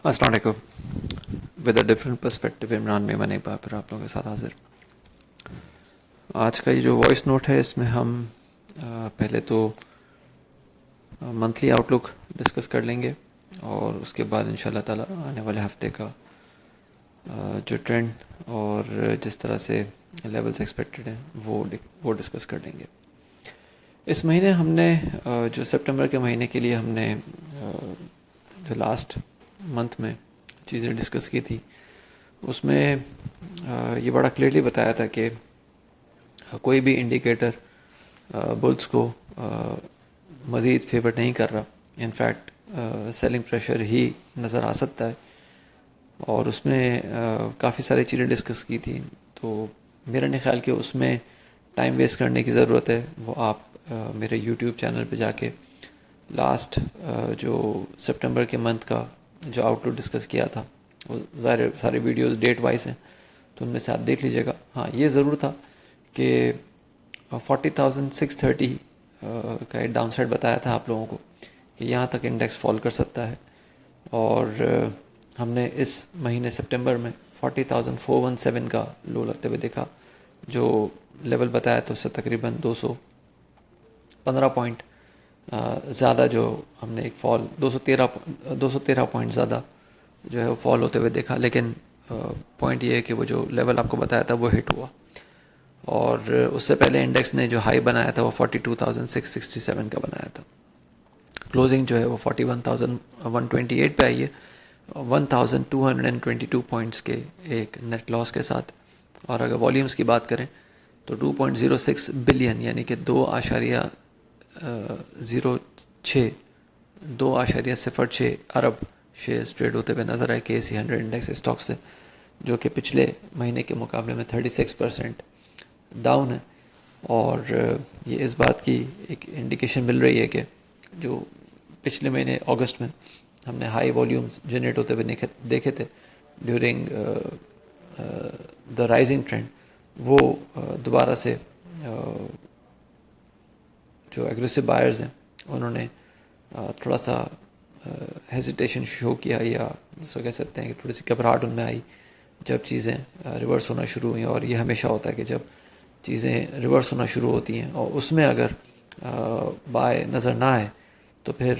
अस्सलाम वालेकुम। With a different perspective Imran Memon एक बार फिर आप लोगों के साथ हाजिर। आज का ये जो वॉइस नोट है इसमें हम पहले तो मंथली आउटलुक डिस्कस कर लेंगे और उसके बाद इंशाल्लाह ताला आने वाले हफ्ते का जो ट्रेंड और जिस तरह से लेवल्स एक्सपेक्टेड हैं वो डिस्कस कर लेंगे। इस महीने हमने जो सितंबर के महीने के लिए हमने जो लास्ट मंथ में चीज़ें डिस्कस की थी उसमें ये बड़ा क्लियरली बताया था कि कोई भी इंडिकेटर बुल्स को मज़ीद फेवर नहीं कर रहा। इनफैक्ट सेलिंग प्रेशर ही नज़र आ सकता है और उसमें काफ़ी सारी चीज़ें डिस्कस की थी। तो मेरा नहीं ख्याल कि उसमें टाइम वेस्ट करने की ज़रूरत है। वो आप मेरे यूट्यूब चैनल पे जाके लास्ट जो सितंबर के मंथ का जो आउटलुक डिस्कस किया था वो सारे वीडियोस डेट वाइज हैं, तो उनमें से आप देख लीजिएगा। हाँ, ये ज़रूर था कि 40,630 का एक डाउन साइड बताया था आप लोगों को कि यहाँ तक इंडेक्स फॉल कर सकता है और हमने इस महीने सितंबर में 40,417 का लो लगते हुए देखा। जो लेवल बताया था उससे तकरीबन 215 पॉइंट ज़्यादा जो हमने एक फॉल 213 पॉइंट ज़्यादा जो है वो फॉल होते हुए देखा। लेकिन पॉइंट ये है कि वो जो लेवल आपको बताया था वो हिट हुआ और उससे पहले इंडेक्स ने जो हाई बनाया था वो 42,667 का बनाया था। क्लोजिंग जो है वो 41,128 पे आई है 1,222 पॉइंट्स के एक नेट लॉस के साथ। और अगर वॉल्यूम्स की बात करें तो 2.06 बिलियन यानी कि 2.06 अरब शेयर्स ट्रेड होते हुए नज़र आए KSE 100 इंडेक्स स्टॉक से, जो कि पिछले महीने के मुकाबले में 36% डाउन है। और ये इस बात की एक इंडिकेशन मिल रही है कि जो पिछले महीने अगस्त में हमने हाई वॉल्यूम्स जनरेट होते हुए देखे थे ड्यूरिंग द राइजिंग ट्रेंड, वो दोबारा से जो एग्रेसिव बायर्स हैं उन्होंने थोड़ा सा हेजिटेशन शो किया, या जिसको कह सकते हैं कि थोड़ी सी घबराहट उनमें आई जब चीज़ें रिवर्स होना शुरू हुई। और ये हमेशा होता है कि जब चीज़ें रिवर्स होना शुरू होती हैं और उसमें अगर बाय नज़र ना आए तो फिर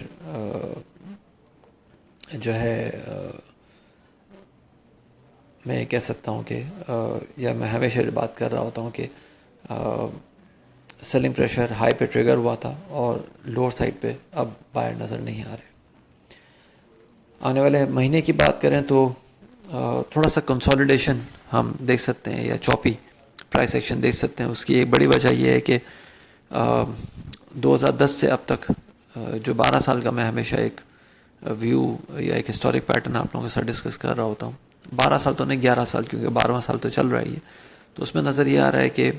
जो है मैं कह सकता हूँ कि या मैं हमेशा बात कर रहा होता हूँ कि सेलिंग प्रेशर हाई पे ट्रिगर हुआ था और लोअर साइड पे अब बायर नज़र नहीं आ रहे। आने वाले महीने की बात करें तो थोड़ा सा कंसोलिडेशन हम देख सकते हैं या चॉपी प्राइस एक्शन देख सकते हैं। उसकी एक बड़ी वजह यह है कि 2010 से अब तक जो 12 साल का मैं हमेशा एक व्यू या एक हिस्टोरिक पैटर्न आप लोगों के साथ डिस्कस कर रहा होता हूँ। 12 साल तो नहीं, 11 साल, क्योंकि 12वां साल तो चल रहा है ये। तो उसमें नज़र ये आ रहा है कि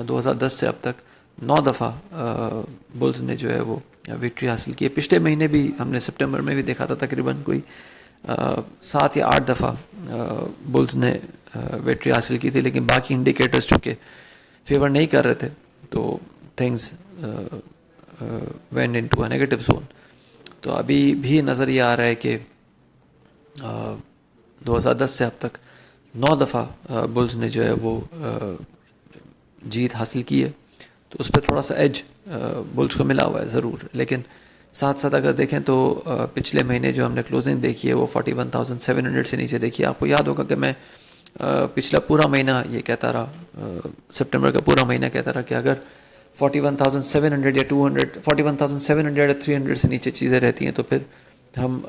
2010 से अब तक 9 दफ़ा बुल्स ने जो है वो विक्ट्री हासिल की है। पिछले महीने भी हमने सितंबर में भी देखा था तकरीबन कोई 7 या 8 दफ़ा बुल्स ने विक्ट्री हासिल की थी, लेकिन बाकी इंडिकेटर्स चूँकि फेवर नहीं कर रहे थे तो things went into a negative zone. तो अभी भी नज़र ये आ रहा है कि 2010 से अब तक 9 दफ़ा बुल्स ने जो है वो जीत हासिल की है। तो उस पर थोड़ा सा एज बुल्स को मिला हुआ है ज़रूर। लेकिन साथ साथ अगर देखें तो पिछले महीने जो हमने क्लोजिंग देखी है वो 41,700 से नीचे देखी है। आपको याद होगा कि मैं पिछला पूरा महीना ये कहता रहा, सितंबर का पूरा महीना कहता रहा कि अगर 41,700 या 200 41,700 या 300 से नीचे चीज़ें रहती हैं तो फिर हम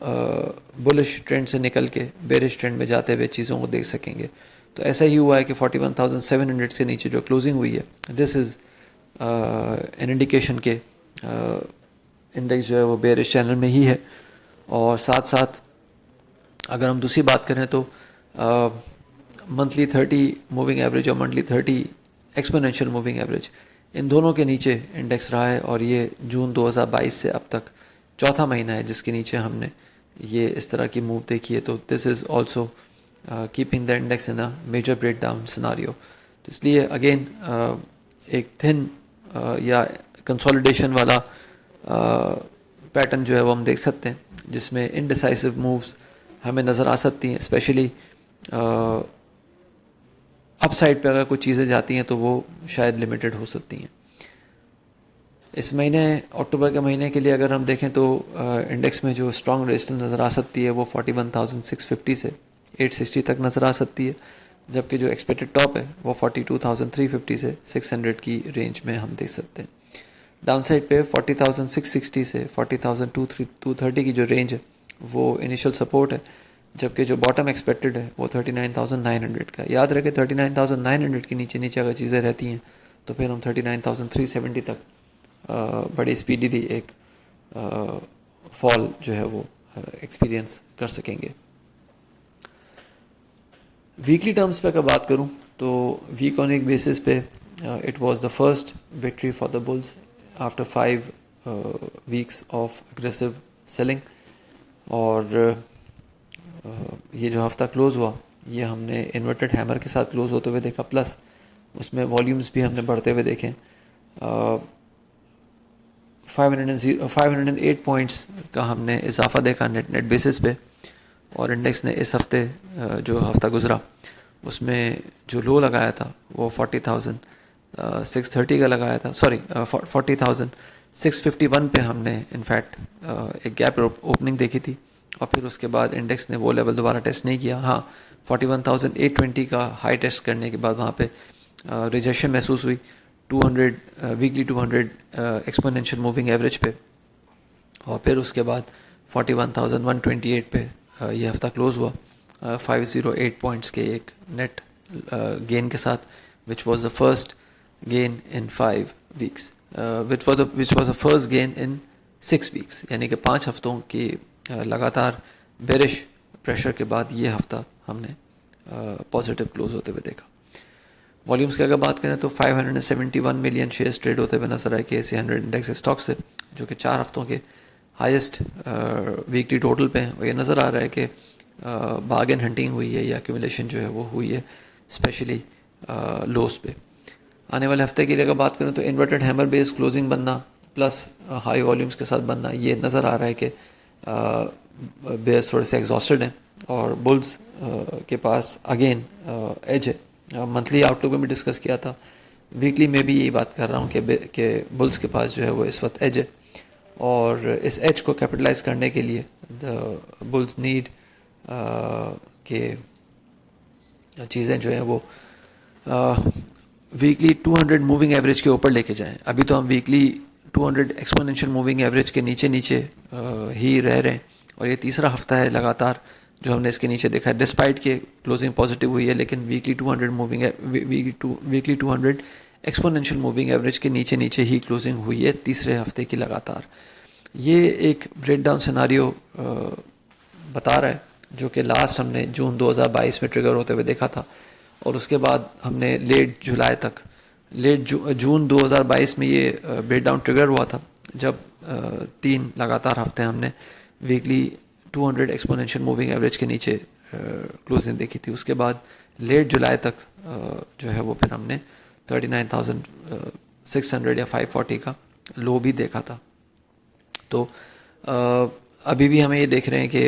बुलिश ट्रेंड से निकल के बेरिश ट्रेंड में जाते हुए चीज़ों को देख सकेंगे। तो ऐसा ही हुआ है कि 41,700 से नीचे जो क्लोजिंग हुई है दिस इज़ एन इंडिकेशन के इंडेक्स जो है वो बेरिश चैनल में ही है। और साथ साथ अगर हम दूसरी बात करें तो मंथली 30 मूविंग एवरेज और मंथली 30 एक्सपोनेंशियल मूविंग एवरेज, इन दोनों के नीचे इंडेक्स रहा है। और ये जून 2022 से अब तक चौथा महीना है जिसके नीचे हमने ये इस तरह की मूव देखी है। तो this is also keeping the index in a major break down scenario. तो इसलिए अगेन एक थिन या कंसोलिडेशन वाला पैटर्न जो है वो हम देख सकते हैं, जिसमें इनडिसाइसिव मूव्स हमें नज़र आ सकती हैं, स्पेशली अप साइड पे अगर कुछ चीज़ें जाती हैं तो वो शायद लिमिटेड हो सकती हैं। इस महीने अक्टूबर के महीने के लिए अगर हम देखें तो इंडेक्स में जो स्ट्रॉन्ग रेजिस्टेंस नज़र आ सकती है वो 41,650 से 860 तक नज़र आ सकती है, जबकि जो एक्सपेक्टेड टॉप है वो 42,350 से 600 की रेंज में हम देख सकते हैं। डाउन साइड पे 40,660 से 40,230 की जो रेंज है वो इनिशियल सपोर्ट है, जबकि जो बॉटम एक्सपेक्टेड है वो 39,900 का। याद रखें 39,900 के नीचे नीचे अगर चीज़ें रहती हैं तो फिर हम 39,370 तक बड़ी स्पीडीली एक फॉल जो है वो एक्सपीरियंस कर सकेंगे। वीकली टर्म्स पे अगर बात करूं तो वीक ऑन एक बेसिस पे it was the first victory for the bulls after 5 weeks of aggressive selling, और ये जो हफ्ता क्लोज़ हुआ ये हमने इन्वर्टेड हैमर के साथ क्लोज़ होते हुए देखा, प्लस उसमें वॉल्यूम्स भी हमने बढ़ते हुए देखे। 508 पॉइंट्स का हमने इजाफा देखा नेट बेसिस पे, और इंडेक्स ने इस हफ्ते जो हफ्ता गुजरा उसमें जो लो लगाया था वो 40,630 का लगाया था, सॉरी 40,651 पे हमने इनफैक्ट एक गैप ओपनिंग देखी थी, और फिर उसके बाद इंडेक्स ने वो लेवल दोबारा टेस्ट नहीं किया। हाँ, 41,820 का हाई टेस्ट करने के बाद वहाँ पे रिजेक्शन महसूस हुई 200 वीकली 200 एक्सपोनेंशियल मूविंग एवरेज पे, और फिर उसके बाद 41,128 पे ये हफ्ता क्लोज़ हुआ 508 पॉइंट्स के एक नेट गेन के साथ, which was the first gain in 5 weeks, which was the first gain in 6 weeks, यानी कि 5 हफ्तों की लगातार बेरिश प्रेशर के बाद ये हफ्ता हमने पॉजिटिव क्लोज होते हुए देखा। वॉल्यूम्स की अगर बात करें तो 571 मिलियन शेयर्स ट्रेड होते हुए नजर आए KSE 100 इंडेक्स स्टॉक से, जो कि 4 हफ्तों के हाईएस्ट वीकली टोटल पे हैं, और ये नज़र आ रहा है कि बार्गेन हंटिंग हुई है या एक्यूमुलेशन जो है वो हुई है, स्पेशली लोस पे। आने वाले हफ्ते के लिए अगर बात करें तो इन्वर्टेड हैमर बेस क्लोजिंग बनना प्लस हाई वॉल्यूम्स के साथ बनना, ये नज़र आ रहा है कि बेयर्स थोड़े से एग्जॉस्टेड हैं और बुल्स के पास अगेन एज है। मंथली आउटलुक में भी डिस्कस किया था, वीकली में भी यही बात कर रहा हूँ कि बुल्स के पास जो है वो इस वक्त एज है, और इस एज को कैपिटलाइज करने के लिए द बुल्स नीड के चीज़ें जो हैं वो वीकली 200 मूविंग एवरेज के ऊपर लेके जाएं। अभी तो हम वीकली 200 एक्सपोनेंशियल मूविंग एवरेज के नीचे नीचे ही रह रहे हैं, और ये तीसरा हफ्ता है लगातार जो हमने इसके नीचे देखा है, डिस्पाइट के क्लोजिंग पॉजिटिव हुई है, लेकिन वीकली 200 एक्सपोनेंशियल मूविंग एवरेज के नीचे नीचे ही क्लोजिंग हुई है तीसरे हफ्ते की लगातार। ये एक ब्रेकडाउन सिनारियो बता रहा है, जो कि लास्ट हमने जून 2022 में ट्रिगर होते हुए देखा था, और उसके बाद हमने जून 2022 में ये ब्रेकडाउन ट्रिगर हुआ था, जब 3 लगातार हफ्ते हमने वीकली 200 एक्सपोनेंशियल मूविंग एवरेज के नीचे क्लोजिंग देखी थी। उसके बाद लेट जुलाई तक जो है वो फिर हमने 39,600 या 540 का लो भी देखा था। तो अभी भी हमें ये देख रहे हैं कि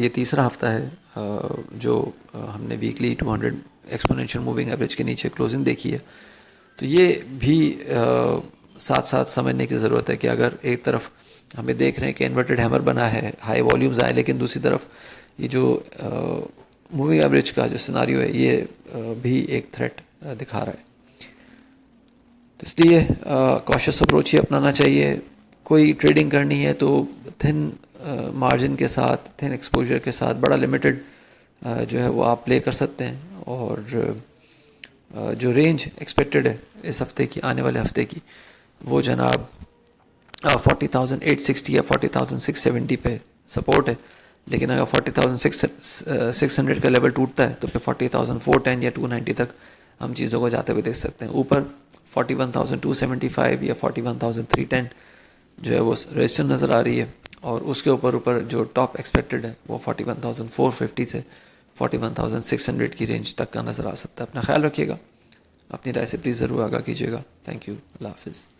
ये तीसरा हफ्ता है जो हमने वीकली 200 एक्सपोनेंशियल मूविंग एवरेज के नीचे क्लोजिंग देखी है। तो ये भी साथ साथ समझने की ज़रूरत है कि अगर एक तरफ हमें देख रहे हैं कि इन्वर्टेड हैमर बना है, हाई वॉल्यूम्स आए, लेकिन दूसरी तरफ ये जो मूविंग एवरेज का जो सिनारियो है ये भी एक थ्रेट दिखा रहा है। तो इसलिए कॉशियस अप्रोच ही अपनाना चाहिए। कोई ट्रेडिंग करनी है तो थिन मार्जिन के साथ, थिन एक्सपोजर के साथ, बड़ा लिमिटेड जो है वो आप प्ले कर सकते हैं, और जो रेंज एक्सपेक्टेड है इस हफ्ते की, आने वाले हफ्ते की, वो जनाब 40,860 या 40,670 पे सपोर्ट है, लेकिन अगर 40,600 का लेवल टूटता है तो फिर 40,410 या 290 तक हम चीज़ों को जाते हुए देख सकते हैं। ऊपर 41,275 या 41,310 जो है वो रेजिस्टेंस नज़र आ रही है, और उसके ऊपर जो टॉप एक्सपेक्टेड है वो 41,450 से 41,600 की रेंज तक का नज़र आ सकता है। अपना ख्याल रखिएगा, अपनी राय से प्लीज़ ज़रूर आगाह कीजिएगा। थैंक यू, अल्लाह हाफिज़।